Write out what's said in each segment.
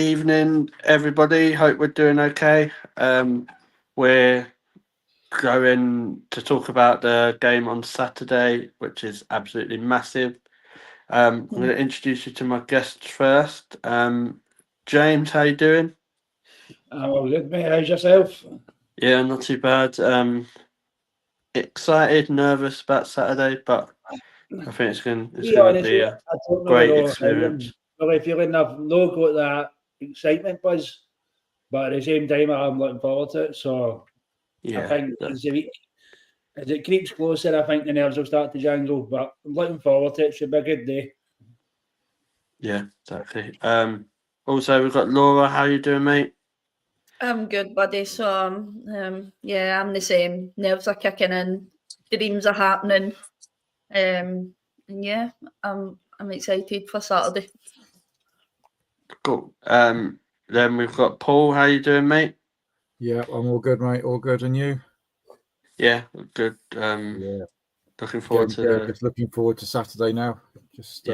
evening, everybody. Hope we're doing okay. We're going to talk about the game on Saturday, which is absolutely massive. I'm going to introduce you to my guests first. James, how you doing? Oh, good, mate. How's yourself? Yeah, not too bad. Excited, nervous about Saturday, but I think To it's be going to honest be with you, a I don't really great know how I'm experience. really feeling. I've no got that excitement buzz, but at the same time, I'm looking forward to it. So I Yeah, think as it creeps closer, I think the nerves will start to jangle. But I'm looking forward to it. Should be a good day. yeah, exactly. Also we've got Laura. How you doing, mate? I'm good, buddy. So, yeah, I'm the same. Nerves are kicking in, dreams are happening. And yeah, I'm excited for Saturday. Cool. Then we've got Paul. How you doing, mate? Yeah, I'm all good, mate. All good, and you? Yeah, good. Yeah, Looking forward to the just looking forward to Saturday now. Just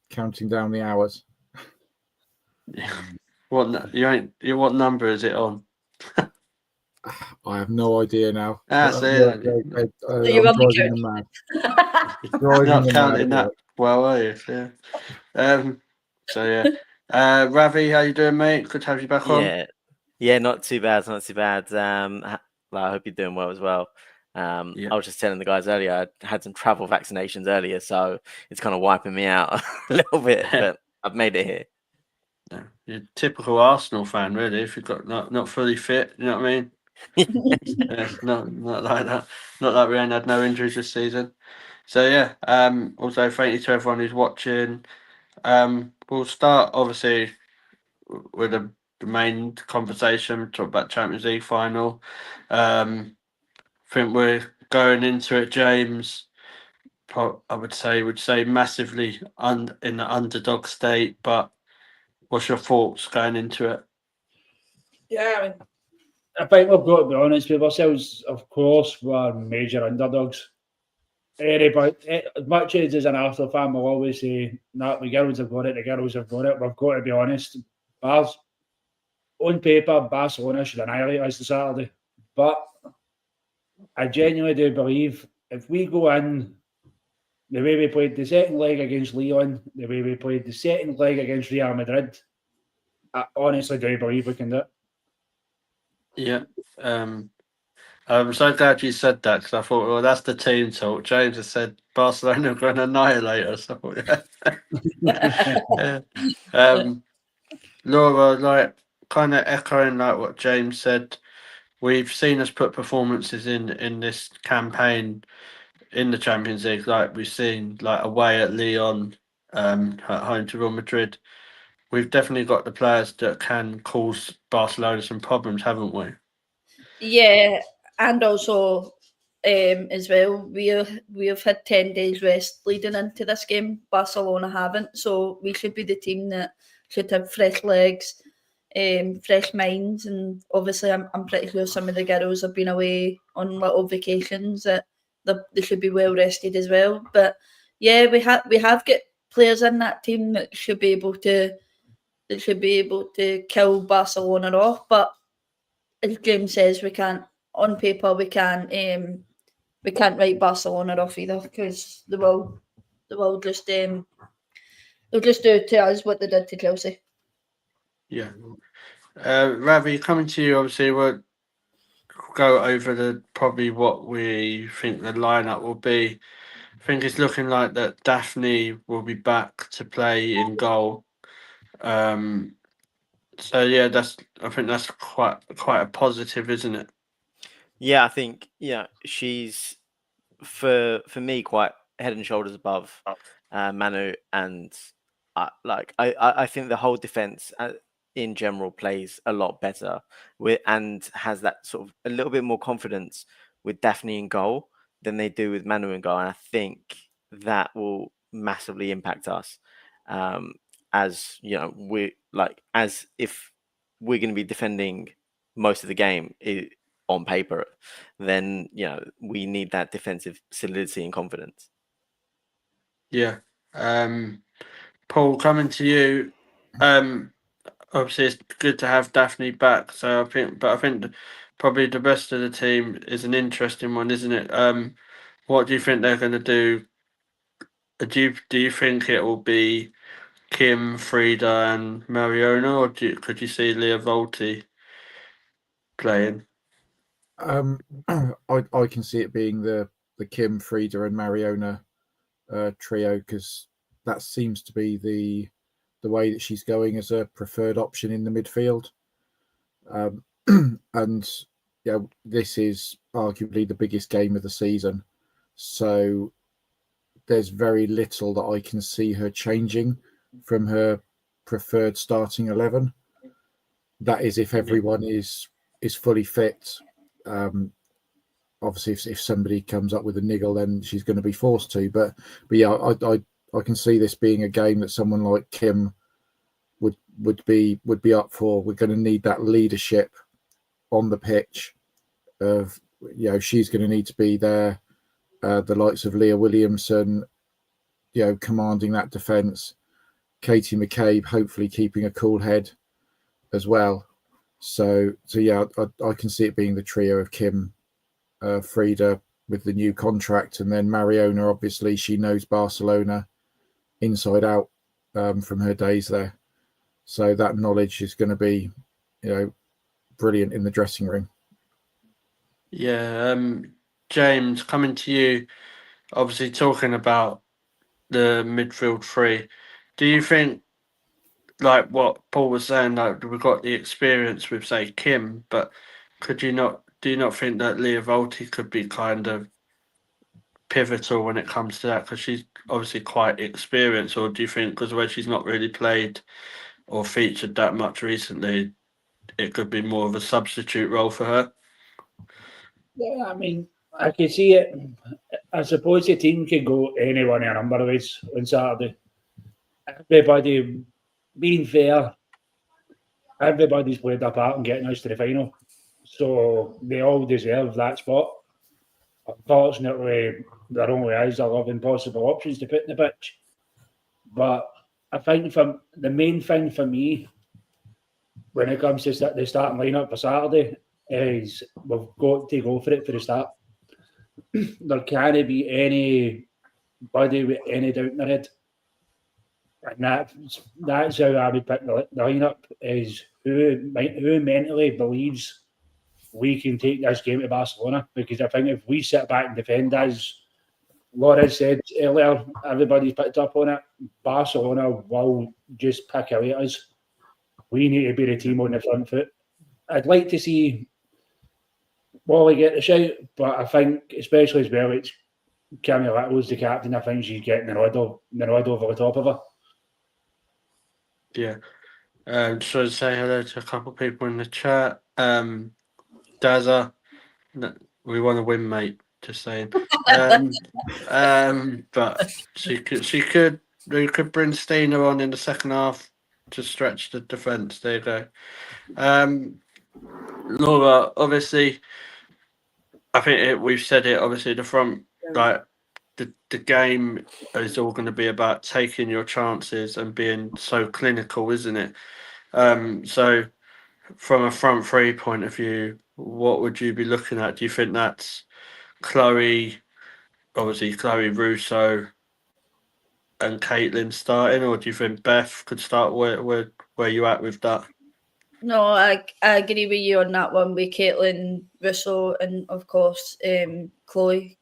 counting down the hours. yeah. What number is it on? I have no idea now. So I'm you're on the driving them mad. not counting that well, are you? Yeah. So yeah. Ravi, how you doing, mate? Good to have you back on. Yeah, not too bad, not too bad. I hope you're doing well as well. I was just telling the guys earlier, I had some travel vaccinations earlier, so it's kind of wiping me out a little bit, but I've made it here. Yeah, you're a typical Arsenal fan, really. If you've got not fully fit, you know what I mean? Yeah, not like that. Not like we ain't had no injuries this season. So yeah. Also, thank you to everyone who's watching. We'll start obviously with the main conversation. Talk about Champions League final. I think we're going into it, James. I would say massively in the underdog state. But what's your thoughts going into it? Yeah, I mean, I think we've got to be honest with ourselves. Of course, we're major underdogs. Anybody, as much as an Arsenal fan will always say, "Nah, the girls have got it. The girls have got it." We've got to be honest. On paper, Barcelona should annihilate us this Saturday. But I genuinely do believe if we go in the way we played the second leg against Lyon, the way we played the second leg against Real Madrid, I honestly do believe we can do it. Yeah. I'm so glad you said that because I thought, well, that's the team talk. James has said Barcelona are going to annihilate us. I thought, yeah. Laura, like, kind of echoing like what James said. We've seen us put performances in this campaign in the Champions League, like we've seen like away at Lyon, at home to Real Madrid. We've definitely got the players that can cause Barcelona some problems, haven't we? Yeah, and also as well, we have had 10 days rest leading into this game. Barcelona haven't, so we should be the team that should have fresh legs, fresh minds, and obviously I'm pretty sure some of the girls have been away on little vacations that they should be well rested as well. But yeah, we have got players in that team that should be able to kill Barcelona off, but as James says, we can't. On paper, we can't write Barcelona off either because they'll just they'll just do to us what they did to Chelsea. Yeah. Ravi, coming to you, obviously, we'll go over probably what we think the lineup will be. I think it's looking like that Daphne will be back to play in goal. So yeah, I think that's quite a positive, isn't it? Yeah, I think she's for me quite head and shoulders above Manu, and I think the whole defense in general plays a lot better and has that sort of a little bit more confidence with Daphne in goal than they do with Manu in goal, and I think that will massively impact us. As you know, as if we're going to be defending most of the game on paper, then we need that defensive solidity and confidence. Yeah. Paul, coming to you. obviously it's good to have Daphne back. So I think probably the rest of the team is an interesting one, isn't it? What do you think they're going to do? Do you think it will be Kim, Frida, and Mariona, or could you see Leah Volti playing? I can see it being the Kim, Frida, and Mariona trio, because that seems to be the way that she's going as a preferred option in the midfield. And yeah, this is arguably the biggest game of the season, so there's very little that I can see her changing from her preferred starting 11. That is if everyone is fully fit. Obviously, if somebody comes up with a niggle, then she's going to be forced to. But yeah, I can see this being a game that someone like Kim would be up for. We're going to need that leadership on the pitch. Of she's going to need to be there. The likes of Leah Williamson, commanding that defence. Katie McCabe, hopefully keeping a cool head as well. So yeah, I can see it being the trio of Kim, Frida with the new contract, and then Mariona. Obviously, she knows Barcelona inside out from her days there, so that knowledge is going to be, brilliant in the dressing room. Yeah, James, coming to you. Obviously, talking about the midfield three, do you think, like what Paul was saying, like we've got the experience with, say, Kim, but do you not think that Leah Volti could be kind of pivotal when it comes to that, because she's obviously quite experienced? Or do you think because where she's not really played or featured that much recently, it could be more of a substitute role for her? Yeah, I mean, I can see it. I suppose the team can go any one of a number of ways on Saturday. Everybody, being fair, everybody's played their part in getting us to the final, so they all deserve that spot. Unfortunately, there only is 11 possible options to put in the pitch. But I think the main thing for me when it comes to the starting lineup for Saturday is we've got to go for it for the start. There can't be anybody with any doubt in their head. And that's how I would pick the lineup, is who mentally believes we can take this game to Barcelona. Because I think if we sit back and defend, as Laura said earlier, everybody's picked up on it, Barcelona will just pick away at us. We need to be the team on the front foot. I'd like to see Wally get the shout, but I think, especially as well, it's Cammy Little's the captain. I think she's getting the nod over the top of her. Yeah. So say hello to a couple of people in the chat. Dazza, we want to win, mate. Just saying. But we could bring Stina on in the second half to stretch the defence. There you go. Laura, obviously, I think we've said it. Obviously, the front, like the game is all going to be about taking your chances and being so clinical, isn't it? So from a front three point of view, what would you be looking at? Do you think that's Chloe Russo, and Caitlin starting, or do you think Beth could start? Where you at with that? No, I agree with you on that one with Caitlin Russo and of course Chloe.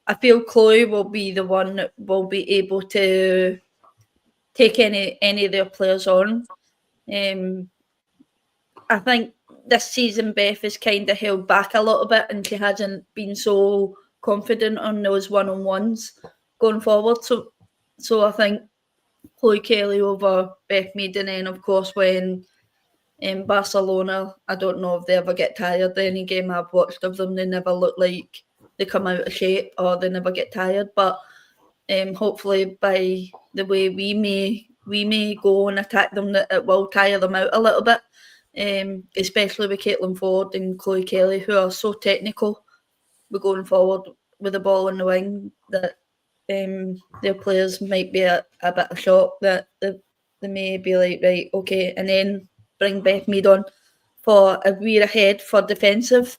I feel Chloe will be the one that will be able to take any of their players on. I think this season Beth is kind of held back a little bit and she hasn't been so confident on those one-on-ones going forward. So I think Chloe Kelly over Beth Mead, and then of course when in Barcelona, I don't know if they ever get tired. Any game I've watched of them, they never look like they come out of shape or they never get tired. But hopefully by the way we may go and attack them, that it will tire them out a little bit. Especially with Caitlin Ford and Chloe Kelly, who are so technical. We're going forward with the ball in the wing that their players might be a bit of shock that they may be like, right, okay, and then bring Beth Mead on for a we're ahead for defensive,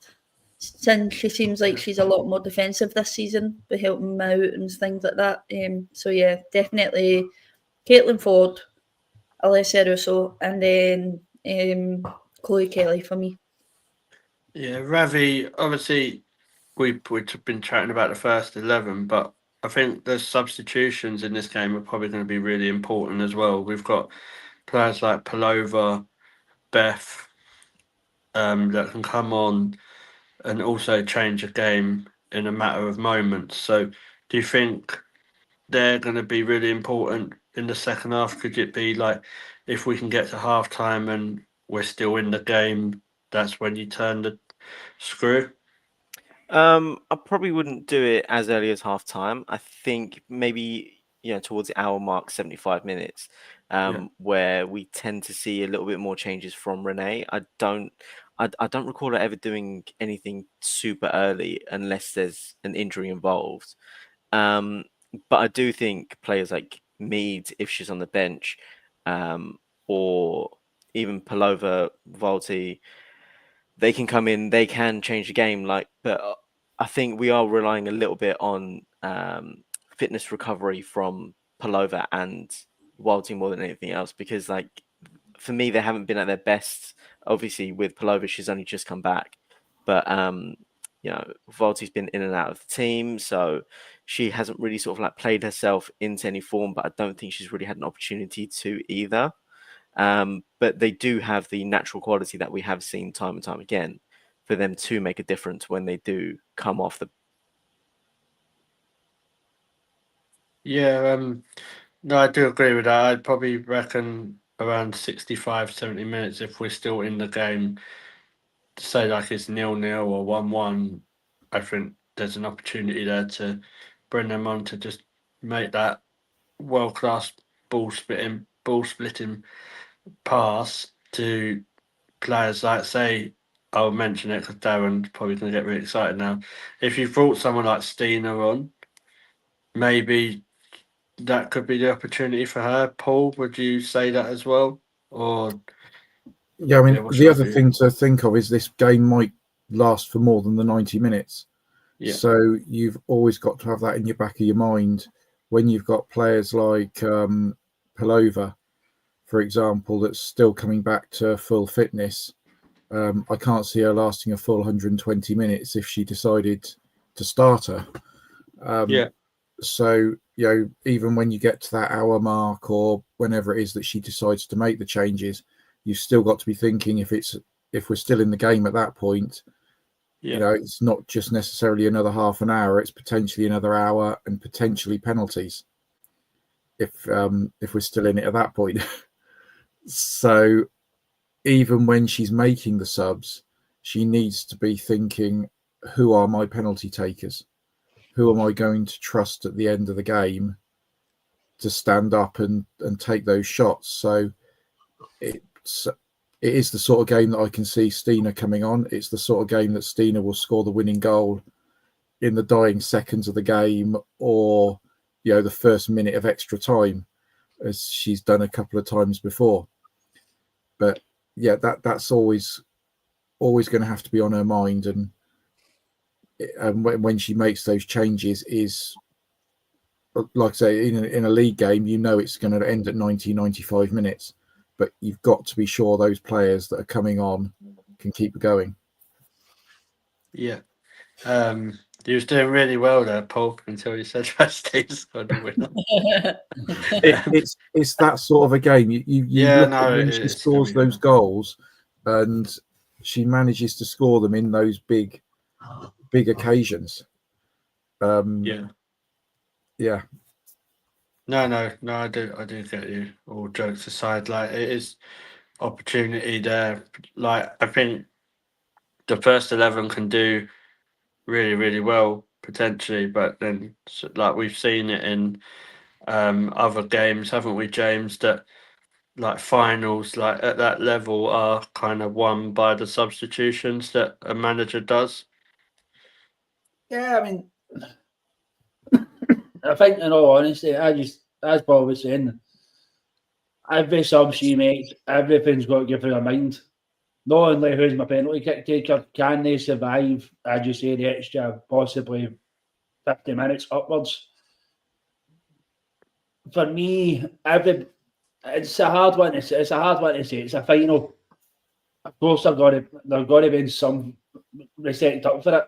since she seems like she's a lot more defensive this season by helping them out and things like that. So yeah, definitely Caitlin Ford, Alessia Russo, and then Chloe Kelly for me. Yeah, Ravi, obviously, we've been chatting about the first 11, but I think the substitutions in this game are probably going to be really important as well. We've got players like Palova, Beth, that can come on and also change a game in a matter of moments. So, do you think they're going to be really important in the second half? Could it be like if we can get to half time and we're still in the game, that's when you turn the screw? I probably wouldn't do it as early as half time. I think maybe towards the hour mark, 75 minutes, where we tend to see a little bit more changes from Renee. I don't recall her ever doing anything super early unless there's an injury involved. But I do think players like Mead, if she's on the bench, or even Palova, Volti, they can come in, they can change the game. But I think we are relying a little bit on fitness recovery from Palova and Walty more than anything else, because for me, they haven't been at their best. Obviously, with Palova, she's only just come back, but Volti's been in and out of the team, so she hasn't really sort of played herself into any form. But I don't think she's really had an opportunity to either. But they do have the natural quality that we have seen time and time again for them to make a difference when they do come off the. Yeah, no, I do agree with that. I'd probably reckon around 65, 70 minutes if we're still in the game. Say like it's 0-0 or 1-1, I think there's an opportunity there to bring them on to just make that world class ball splitting pass to players like, say, I'll mention it because Darren's probably going to get really excited now. If you brought someone like Stina on, maybe that could be the opportunity for her. Paul, would you say that as well? Or Yeah, I mean, what's the your other view? thing to think of is this game might last for more than the 90 minutes. Yeah. So you've always got to have that in your back of your mind when you've got players like Palova, for example, that's still coming back to full fitness. I can't see her lasting a full 120 minutes if she decided to start her. Yeah. So, even when you get to that hour mark or whenever it is that she decides to make the changes, you've still got to be thinking if we're still in the game at that point, Yeah. it's not just necessarily another half an hour, it's potentially another hour and potentially penalties if we're still in it at that point. So even when she's making the subs, she needs to be thinking, who are my penalty takers? Who am I going to trust at the end of the game to stand up and take those shots? So it is the sort of game that I can see Stina coming on. It's the sort of game that Stina will score the winning goal in the dying seconds of the game, or the first minute of extra time, as she's done a couple of times before. But yeah, that's always going to have to be on her mind, and when she makes those changes, is like I say, in a league game, it's going to end at 90, 95 minutes, but you've got to be sure those players that are coming on can keep it going. Yeah. You was doing really well there, Paul, until you said Steve's got the winner. It's that sort of a game. You look at when she scores those goals, and she manages to score them in those big occasions. Yeah. Yeah. No, I do get you. All jokes aside, it is opportunity there. I think the first 11 can do really, really well potentially, but then we've seen it in other games, haven't we, James? That finals, at that level, are kind of won by the substitutions that a manager does. Yeah, I mean, I think in all honesty, as Paul was saying, every sub she makes, everything's got to give her a mind. Not only who's my penalty kick taker, can they survive, as you say, the extra possibly 50 minutes upwards? For me, it's a hard one to say. It's a hard one to say. It's a final. Of course, they've got to be in some respect up for it.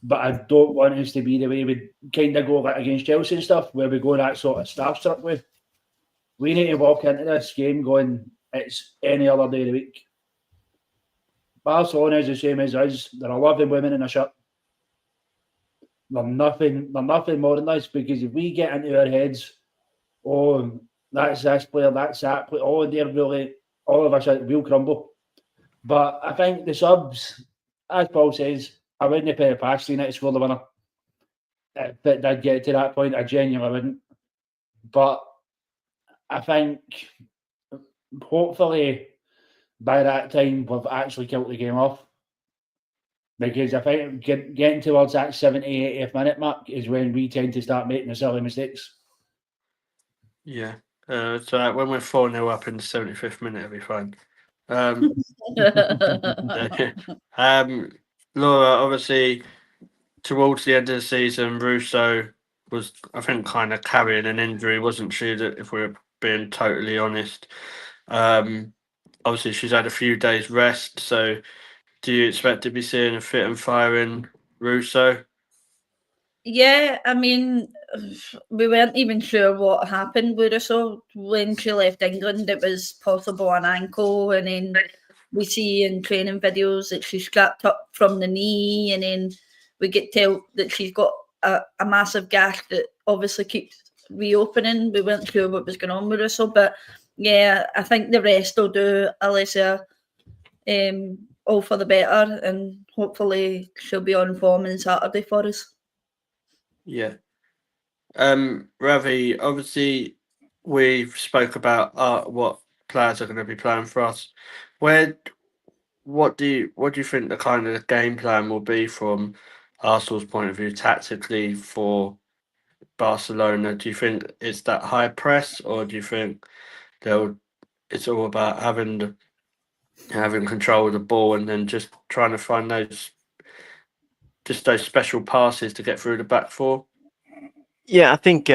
But I don't want us to be the way we kind of go against Chelsea and stuff, where we go that sort of starstruck way. We need to walk into this game going, it's any other day of the week. Barcelona is the same as us. They're 11 women in a shirt. They're nothing more than this, because if we get into our heads, oh, that's this player, that's that player, oh, they're really, all of us will crumble. But I think the subs, as Paul says, I wouldn't pay a pass to score the winner. If it did get to that point, I genuinely wouldn't. But I think hopefully by that time we've actually killed the game off. Because I think getting towards that 70, 80th minute mark is when we tend to start making the silly mistakes. Yeah. So when we're 4-0 up in the 75th minute, it'll be fine. Laura, obviously, towards the end of the season, Russo was, I think, kind of carrying an injury, wasn't she? That, if we're being totally honest. Obviously, she's had a few days rest. So, do you expect to be seeing a fit and firing Russo? Yeah, I mean, we weren't even sure what happened with her. So when she left England, it was possible an ankle, and then we see in training videos that she's strapped up from the knee, and then we get told that she's got a massive gash that obviously keeps reopening. We weren't sure what was going on with her. So, but yeah, I think the rest will do Alicia all for the better, and hopefully she'll be on form on Saturday for us. Yeah. Ravi, obviously we've spoke about what players are going to be playing for us. What do you think the kind of game plan will be from Arsenal's point of view tactically for Barcelona? Do you think it's that high press, or do you think it's all about having control of the ball and then just trying to find those special passes to get through the back four? Yeah, I think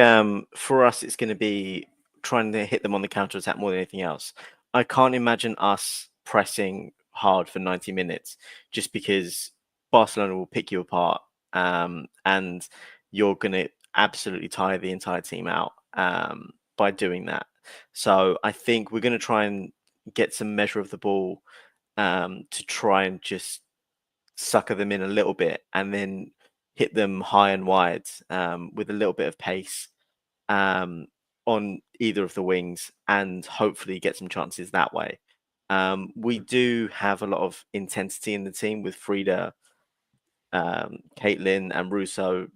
for us, it's going to be trying to hit them on the counter attack more than anything else. I can't imagine us pressing hard for 90 minutes just because Barcelona will pick you apart, and you're going to absolutely tire the entire team out by doing that. So I think we're going to try and get some measure of the ball to try and just sucker them in a little bit, and then hit them high and wide with a little bit of pace on either of the wings, and hopefully get some chances that way. We do have a lot of intensity in the team with Frida, Caitlin, and Russo,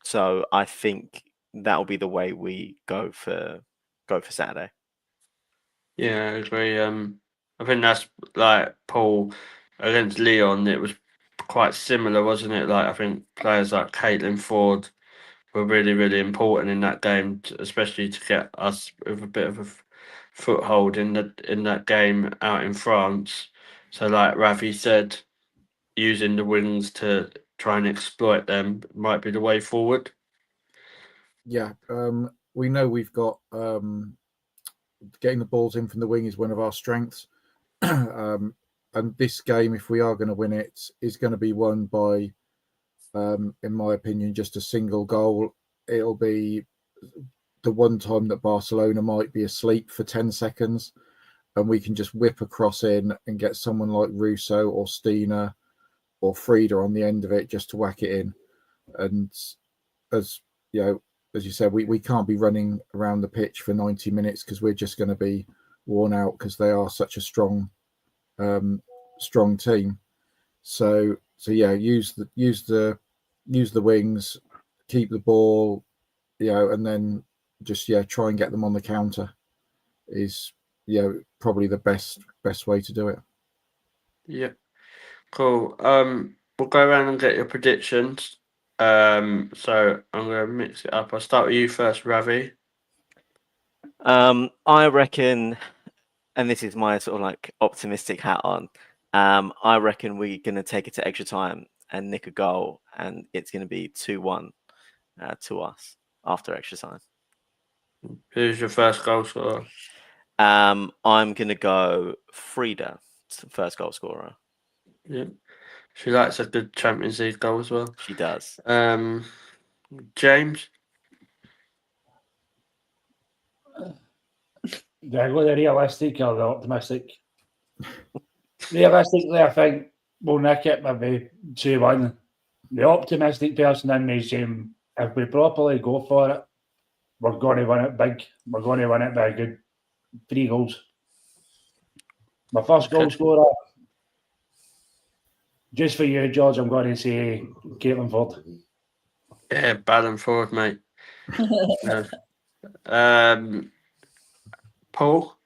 so I think that'll be the way we go for Saturday. Yeah, I agree. I think that's like Paul against Leon. It was quite similar, wasn't it? Like, I think players like Caitlin Ford were really, really important in that game, especially to get us with a bit of a foothold in that game out in France. So, like Ravi said, using the wings to try and exploit them might be the way forward. Yeah, we know we've got getting the balls in from the wing is one of our strengths. And this game, if we are going to win it, is going to be won by, in my opinion, just a single goal. It'll be the one time that Barcelona might be asleep for 10 seconds, and we can just whip across in and get someone like Russo or Stina or Frida on the end of it just to whack it in. And as you know, as you said, we can't be running around the pitch for 90 minutes because we're just going to be worn out because they are such a strong team. So yeah, use the wings, keep the ball, and then just try and get them on the counter is probably the best way to do it. Yeah, cool. We'll go around and get your predictions. So I'm going to mix it up. I'll start with you first, Ravi. I reckon, and this is my sort of like optimistic hat on. I reckon we're going to take it to extra time and nick a goal, and it's going to be 2-1 to us after extra time. Who's your first goal scorer? I'm going to go Frida, first goal scorer. Yeah. She likes a good Champions League goal as well. She does. James? Do I go the realistic or the optimistic? Realistically, I think we'll nick it maybe 2-1. The optimistic person in me is saying if we properly go for it, we're going to win it big. We're going to win it by a good 3 goals. My first goal scorer, just for you, George, I'm going to say Caitlin Ford. Yeah, Ballon forward, mate. Paul?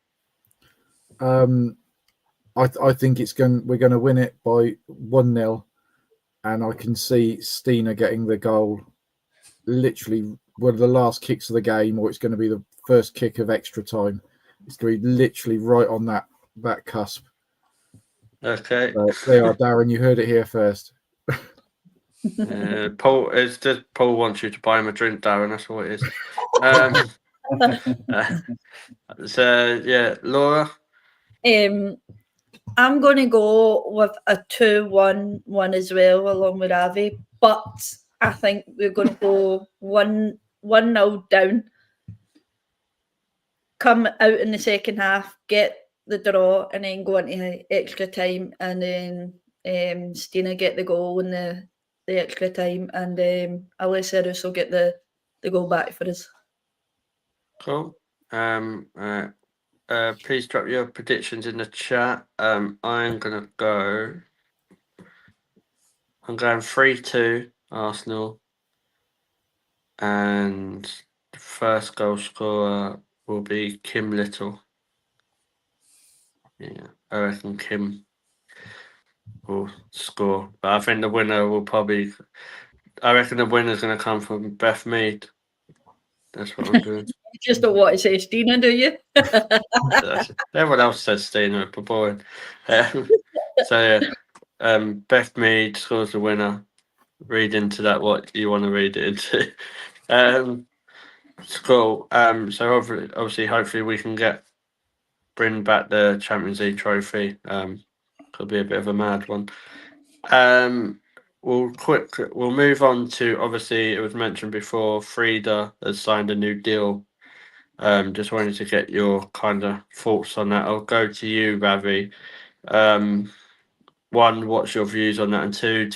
I think we're going to win it by 1-0, and I can see Stina getting the goal. Literally one of the last kicks of the game, or it's going to be the first kick of extra time. It's going to be literally right on that cusp. Okay. So there you are, Darren. You heard it here first. Paul, it's just Paul wants you to buy him a drink, Darren. That's what it is. So yeah, Laura. I'm going to go with a 2-1 as well, along with Avi. But I think we're going to go 1-0 down. Come out in the second half, get the draw, and then go into extra time, and then Stina get the goal in the extra time, and Alyssa Russo get the goal back for us. Cool. Please drop your predictions in the chat. I'm going 3-2 Arsenal, and the first goal scorer will be Kim Little. Yeah, I reckon Kim will score, but I think the winner will probably. I reckon the winner's going to come from Beth Mead. That's what I'm doing. You just don't want to say Stina, do you? Everyone else says Stina, but boring. So yeah, Beth Mead scores the winner. Read into that what you want to read it into. Cool. So obviously, hopefully, we can bring back the Champions League trophy. Could be a bit of a mad one. We'll move on to, obviously, it was mentioned before, Frida has signed a new deal. Just wanted to get your kind of thoughts on that. I'll go to you, Ravi. One, what's your views on that? And two,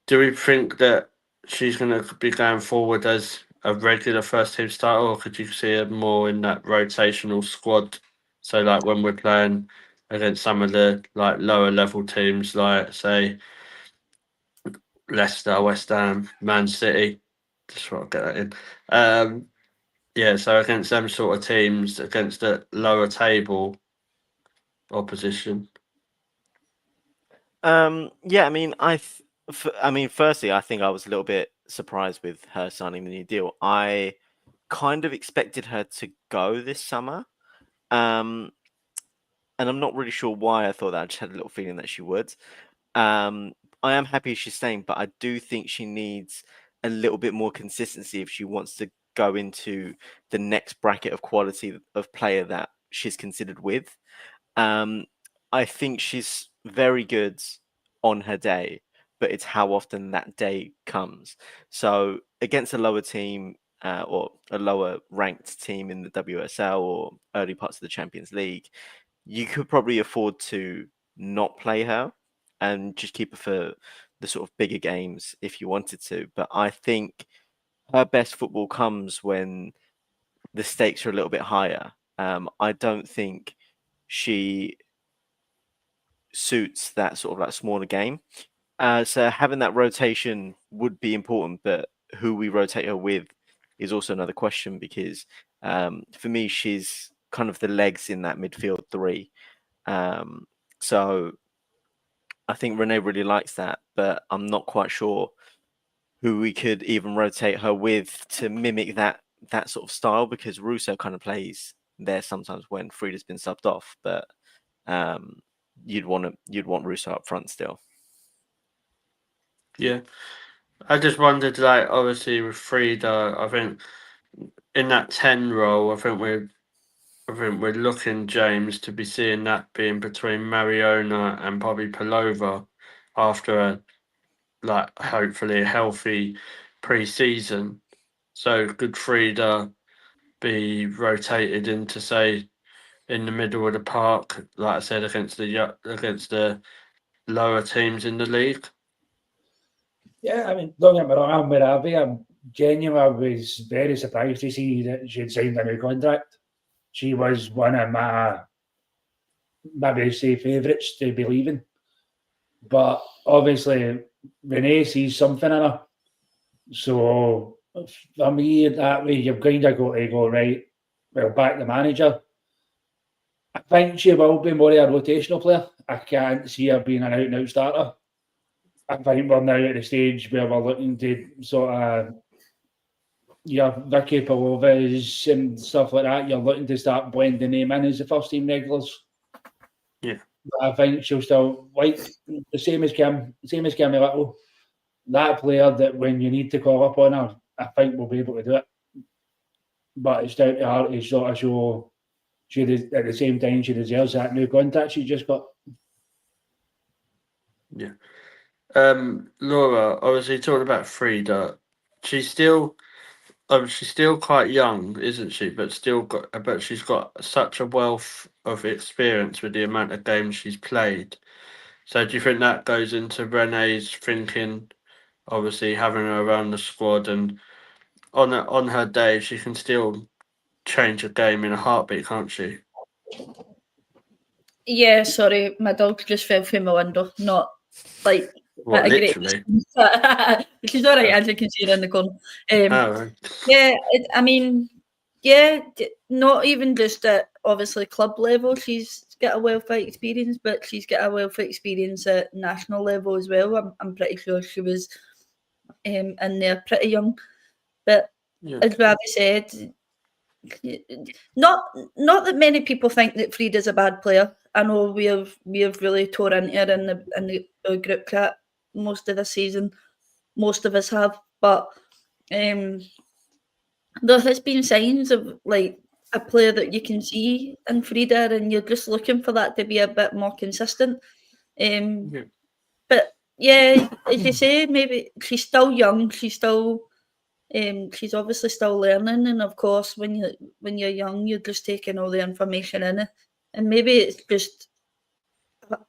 do we think that she's going to be going forward as a regular first team starter, or could you see her more in that rotational squad? So, like when we're playing against some of the like lower level teams, like say Leicester, West Ham, Man City. Just want to get that in. Yeah, so against them sort of teams, against the lower table opposition. Yeah, I mean, firstly, I think I was a little bit surprised with her signing the new deal. I kind of expected her to go this summer. And I'm not really sure why I thought that. I just had a little feeling that she would. I am happy she's staying, but I do think she needs a little bit more consistency if she wants to go into the next bracket of quality of player that she's considered with. I think she's very good on her day, but it's how often that day comes. So against a lower team or a lower ranked team in the WSL or early parts of the Champions League, you could probably afford to not play her and just keep her for the sort of bigger games if you wanted to. But I think her best football comes when the stakes are a little bit higher. I don't think she suits that sort of like smaller game. So having that rotation would be important, but who we rotate her with is also another question because for me, she's kind of the legs in that midfield three. So I think Renee really likes that, but I'm not quite sure who we could even rotate her with to mimic that that sort of style, because Russo kind of plays there sometimes when Frida's been subbed off, but you'd want Russo up front still. Yeah, I just wondered, like, obviously with Frida, I think in that 10 role, I think we're looking, James, to be seeing that being between Mariona and probably Pelova after a, like, hopefully a healthy pre-season. So could Frida be rotated into, say, in the middle of the park, like I said, against the lower teams in the league? Yeah, I mean, don't get me wrong, I'm with Abby. I'm genuinely, I was very surprised to see that she'd signed a new contract. She was one of my, maybe say, favourites to be leaving. But obviously, Renee sees something in her. So for me, that way, you've kind of got to go, right, well, back the manager. I think she will be more of a rotational player. I can't see her being an out-and-out starter. I think we're now at the stage where we're looking to sort of, Vicky Palovas and stuff like that. You're looking to start blending them in as the first team regulars. Yeah. But I think she'll still, like the same as Kimmy Little, that player that when you need to call up on her, I think we'll be able to do it. But it's down to her to sort of show she at the same time she deserves that new contract she just got. Yeah. Laura, obviously talking about Frida, she's still quite young, isn't she? But she's got such a wealth of experience with the amount of games she's played. So do you think that goes into Renee's thinking, obviously having her around the squad, and on her day she can still change a game in a heartbeat, can't she? Yeah, sorry, my dog just fell through my window. Not like What, at a great literally? She's all right, as you can see her in the corner. Oh, right. Yeah, I mean, yeah, not even just at obviously club level. She's got a wealth of experience, but she's got a wealth of experience at national level as well. I'm pretty sure she was in there pretty young. But Yeah. as Ravi said, not that many people think that Frida's a bad player. I know we have really tore into her in the group chat most of the season. Most of us have, but there has been signs of like a player that you can see in Frida, and you're just looking for that to be a bit more consistent. Yeah. But yeah, as you say, maybe she's still young. She's obviously still learning, and of course, when you're young, you're just taking all the information in, and maybe it's just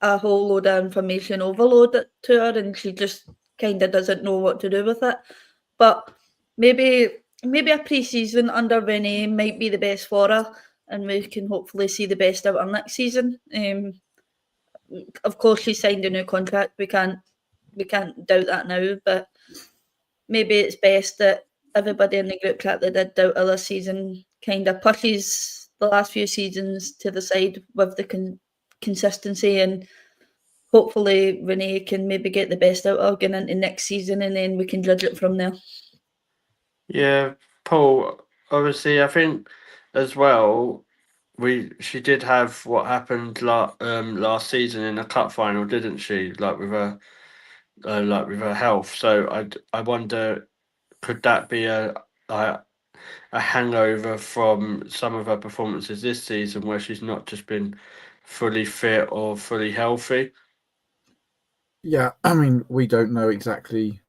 a whole load of information overload to her, and she just kind of doesn't know what to do with it. But maybe a pre-season under Renee might be the best for her, and we can hopefully see the best out of her next season. Of course, she signed a new contract. We can't doubt that now, but maybe it's best that everybody in the group chat that did doubt her this season kind of pushes the last few seasons to the side with the consistency, and hopefully Renee can maybe get the best out of her going into next season, and then we can judge it from there. Yeah, Paul, obviously I think as well she did have what happened last season in the cup final, didn't she? Like with her health. So I wonder, could that be a hangover from some of her performances this season where she's not just been fully fit or fully healthy? Yeah, I mean, we don't know exactly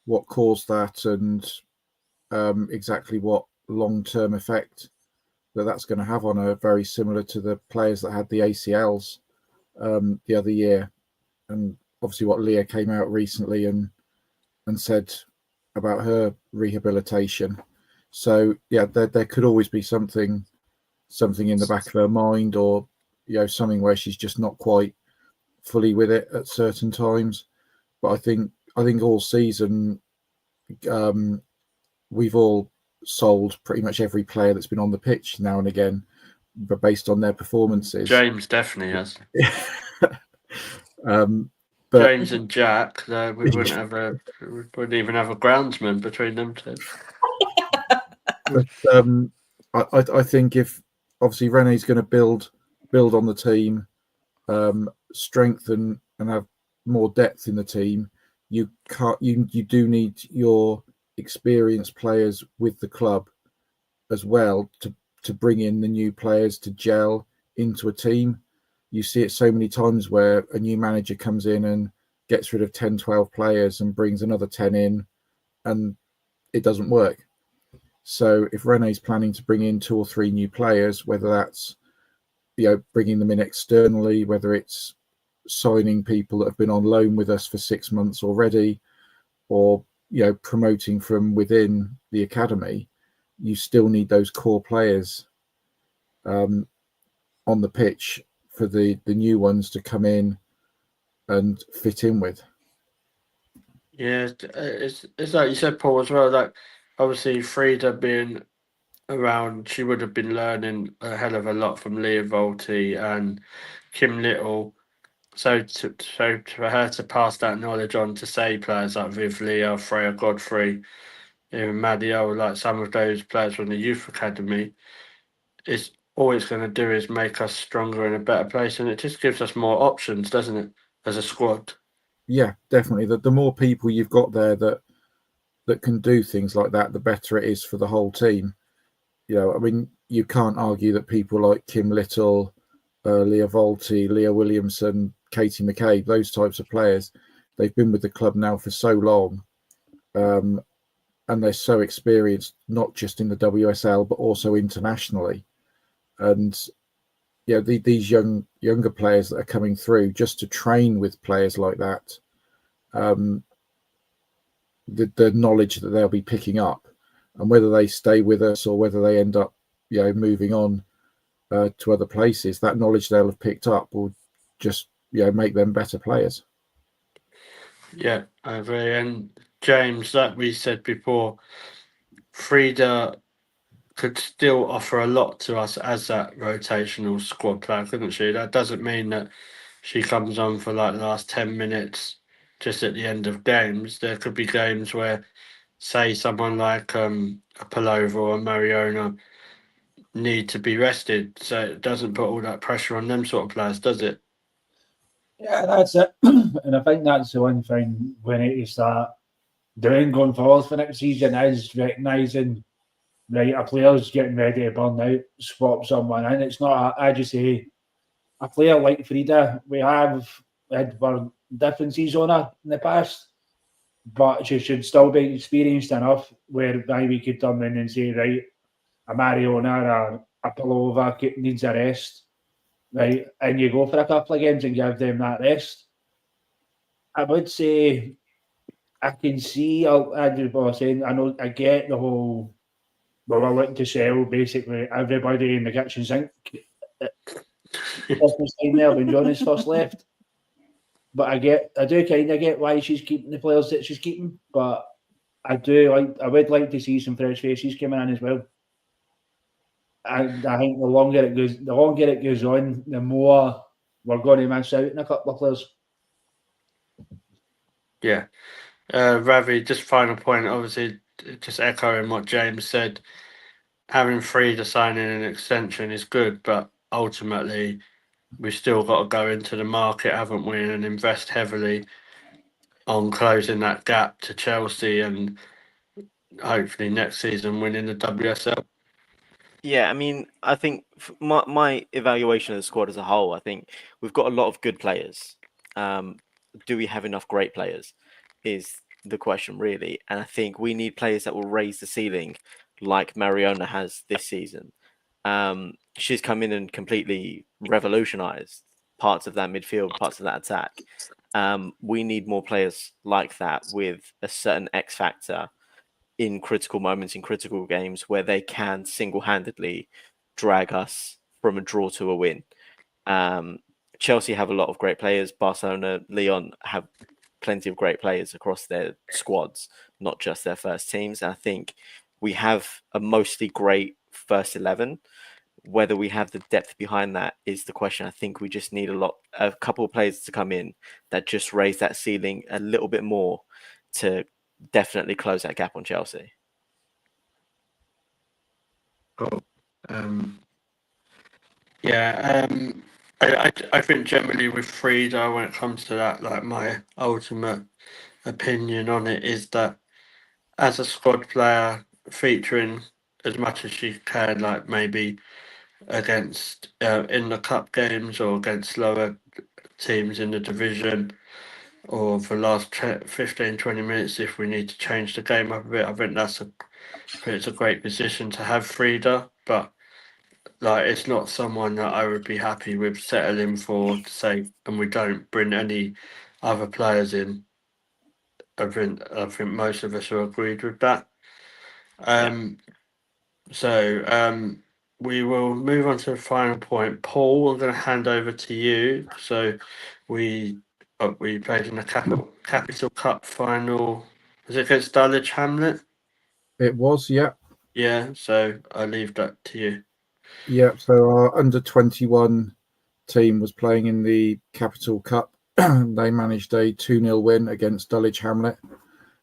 what caused that and exactly what long-term effect that's going to have on her. Very similar to the players that had the ACLs the other year, and obviously what Leah came out recently and said about her rehabilitation. So yeah, there could always be something in the back of her mind, or something where she's just not quite fully with it at certain times. But I think all season we've all sold pretty much every player that's been on the pitch now and again, but based on their performances. James definitely has. But James and Jack, we wouldn't even have a groundsman between them two. But I think if obviously Rene's going to build on the team, strengthen and have more depth in the team, you do need your experienced players with the club as well to bring in the new players to gel into a team. You see it so many times where a new manager comes in and gets rid of 10, 12 players and brings another 10 in, and it doesn't work. So if Rene's planning to bring in 2 or 3 new players, whether that's bringing them in externally, whether it's signing people that have been on loan with us for 6 months already, or promoting from within the academy, you still need those core players on the pitch for the new ones to come in and fit in with. Yeah, it's like you said, Paul, as well. Like obviously, Frida being around, she would have been learning a hell of a lot from Leah Volti and Kim Little. So for her to pass that knowledge on to say players like Viv Leah, Freya Godfrey, even Maddie O, like some of those players from the youth academy, it's all it's going to do is make us stronger in a better place, and it just gives us more options, doesn't it, as a squad? Yeah, definitely. The more people you've got there that can do things like that, the better it is for the whole team. I mean, you can't argue that people like Kim Little, Leah Volti, Leah Williamson, Katie McCabe, those types of players, they've been with the club now for so long, and they're so experienced, not just in the WSL but also internationally. And these younger players that are coming through just to train with players like that, the knowledge that they'll be picking up, and whether they stay with us or whether they end up moving on to other places, that knowledge they'll have picked up will just make them better players. Yeah, I agree. And James, like we said before, Frida could still offer a lot to us as that rotational squad player, couldn't she? That doesn't mean that she comes on for like the last 10 minutes just at the end of games. There could be games where, say, someone like a Palova or a Mariona need to be rested, so it doesn't put all that pressure on them sort of players, does it? Yeah, that's it. And I think that's the one thing we need to start doing going forward for next season is recognising, right, a player's getting ready to burn out, swap someone in. It's not, I just say, a player like Frida, we have had for differences on her in the past, but she should still be experienced enough where we could turn in and say, right, a Mariona or a Palova needs a rest, right? And you go for a couple of games and give them that rest. I would say I can see, I was saying, I know, I get the whole, well, we're looking to sell basically everybody in the kitchen sink. Christmas time there when Johnny's first left. But I do kind of get why she's keeping the players that she's keeping, but I would like to see some fresh faces coming in as well. And I think the longer it goes on, the more we're going to miss out on a couple of players. Yeah. Ravi, just final point, obviously, just echoing what James said, having Frida signing an extension is good, but ultimately we've still got to go into the market, haven't we, and invest heavily on closing that gap to Chelsea and hopefully next season winning the WSL. Yeah, I mean, I think my evaluation of the squad as a whole, I think we've got a lot of good players. Do we have enough great players? Is the question really, and I think we need players that will raise the ceiling, like Mariona has this season. She's come in and completely revolutionized parts of that midfield, parts of that attack. We need more players like that with a certain X factor in critical moments, in critical games, where they can single-handedly drag us from a draw to a win. Chelsea have a lot of great players. Barcelona, Lyon have plenty of great players across their squads, not just their first teams. And I think we have a mostly great first 11. Whether we have the depth behind that is the question. I think we just need a couple of players to come in that just raise that ceiling a little bit more to definitely close that gap on Chelsea. Cool. I think generally with Frida, when it comes to that, like my ultimate opinion on it is that as a squad player, featuring as much as she can, like maybe against in the cup games or against lower teams in the division, or for the last 15, 20 minutes if we need to change the game up a bit. I think it's a great position to have Frida, but like it's not someone that I would be happy with settling for to say, and we don't bring any other players in. I think most of us are agreed with that. So we will move on to the final point. Paul, I'm going to hand over to you. So we played in the Capital Cup final. Was it against Dulwich Hamlet? It was, yeah. Yeah. So I leave that to you. Yeah, so our under-21 team was playing in the Capital Cup. They managed a 2-0 win against Dulwich Hamlet.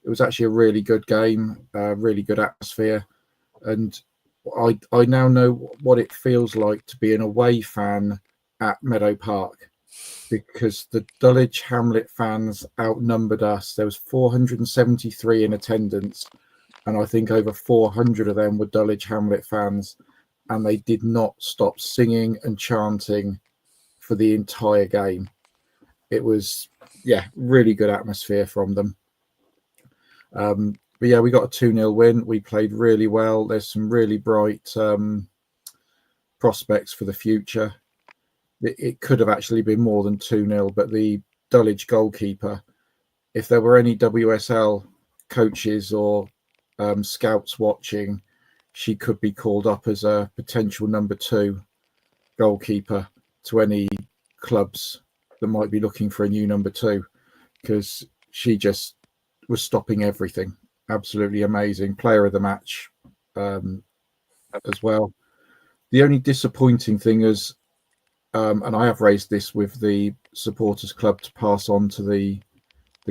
It was actually a really good game, really good atmosphere. And I now know what it feels like to be an away fan at Meadow Park, because the Dulwich Hamlet fans outnumbered us. There was 473 in attendance, and I think over 400 of them were Dulwich Hamlet fans. And they did not stop singing and chanting for the entire game. It was, really good atmosphere from them. But yeah, we got a 2-0 win. We played really well. There's some really bright prospects for the future. It could have actually been more than 2-0, but the Dulwich goalkeeper, if there were any WSL coaches or scouts watching, she could be called up as a potential number 2 goalkeeper to any clubs that might be looking for a new number 2, because she just was stopping everything. Absolutely amazing. Player of the match as well. The only disappointing thing is, and I have raised this with the supporters club to pass on to the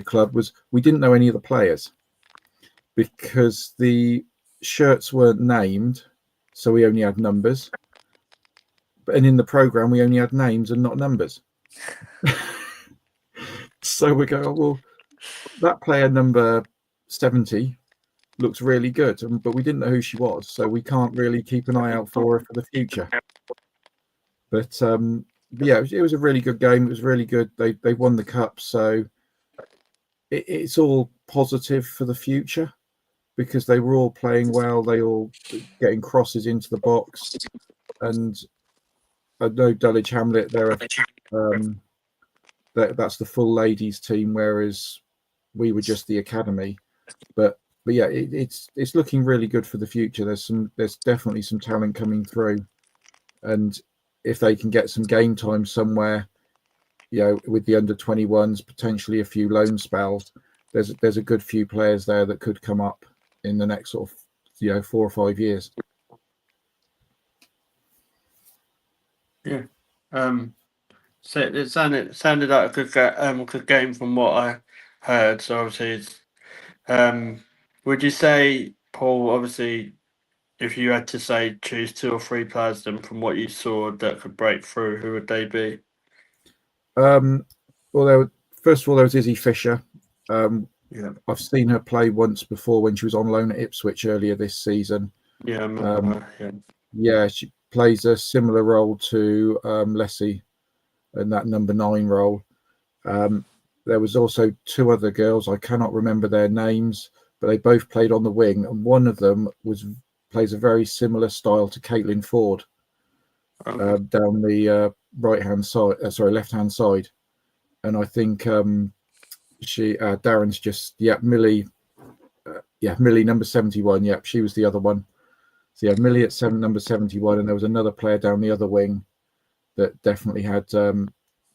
club, was we didn't know any of the players because the shirts weren't named, so we only had numbers. And in the program, we only had names and not numbers. So we go, well, that player number 70 looks really good, but we didn't know who she was, so we can't really keep an eye out for her for the future. But yeah, it was a really good game. It was really good. They won the cup, so it's all positive for the future, because they were all playing well. They all getting crosses into the box, and I know Dulwich Hamlet, that's the full ladies team, whereas we were just the academy. But yeah, it's looking really good for the future. There's definitely some talent coming through, and if they can get some game time somewhere, with the under-21s, potentially a few loan spells, there's a good few players there that could come up in the next sort of 4 or 5 years. Yeah. So it sounded like a good game from what I heard. So obviously, would you say, Paul? Obviously, if you had to say choose 2 or 3 players, then from what you saw that could break through, who would they be? Well, first of all, there was Izzy Fisher. Yeah. I've seen her play once before when she was on loan at Ipswich earlier this season. Yeah, I remember her, yeah. Yeah, she plays a similar role to Leslie in that number 9 role. There was also 2 other girls. I cannot remember their names, but they both played on the wing, and one of them plays a very similar style to Caitlin Ford down the left-hand side. And I think Darren's just Millie, Millie number 71. Yeah, she was the other one. So yeah, Millie at number 71, and there was another player down the other wing that definitely had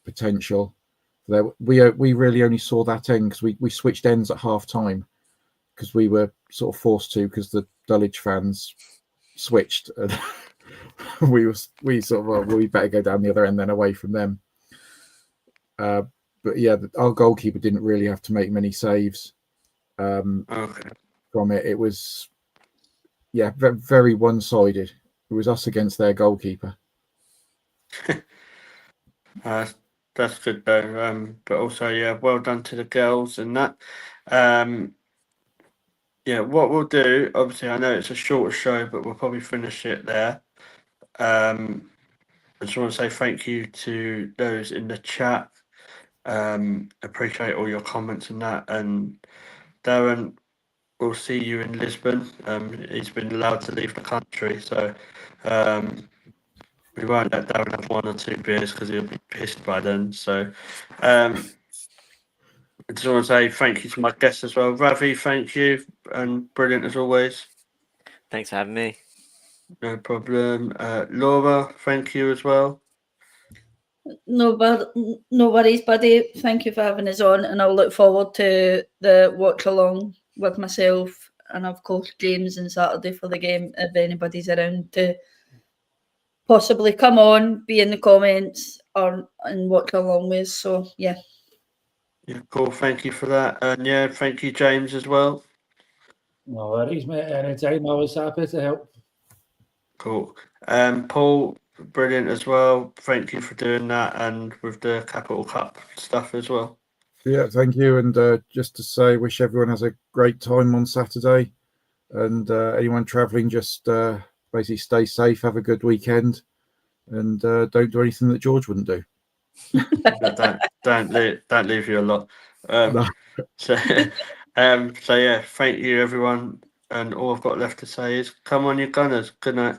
potential. We really only saw that end because we switched ends at half time, because we were sort of forced to, because the Dulwich fans switched. And we better go down the other end then, away from them. But yeah, our goalkeeper didn't really have to make many saves from it. It was very, very one-sided. It was us against their goalkeeper. That's good though. But also, yeah, well done to the girls and that. Yeah, what we'll do, obviously, I know it's a shorter show, but we'll probably finish it there. I just want to say thank you to those in the chat. Appreciate all your comments and that. And Darren, we'll see you in Lisbon. He's been allowed to leave the country, so we won't let Darren have 1 or 2 beers because he'll be pissed by then. So I just want to say thank you to my guests as well. Ravi, thank you, and brilliant as always. Thanks for having me. No problem. Laura, thank you as well. No worries, buddy. Thank you for having us on, and I'll look forward to the watch along with myself and of course James on Saturday for the game if anybody's around to possibly come on, be in the comments and watch along with us. So yeah. Yeah, cool. Thank you for that. And yeah, thank you, James, as well. No worries, mate. Anytime, I was happy to help. Cool. Paul, brilliant as well. Thank you for doing that and with the Capital Cup stuff as well. Yeah, thank you. And just to say, wish everyone has a great time on Saturday. And anyone travelling, just basically stay safe, have a good weekend, and don't do anything that George wouldn't do. Don't leave you a lot. No. So yeah, thank you everyone. And all I've got left to say is, come on, you Gunners. Good night.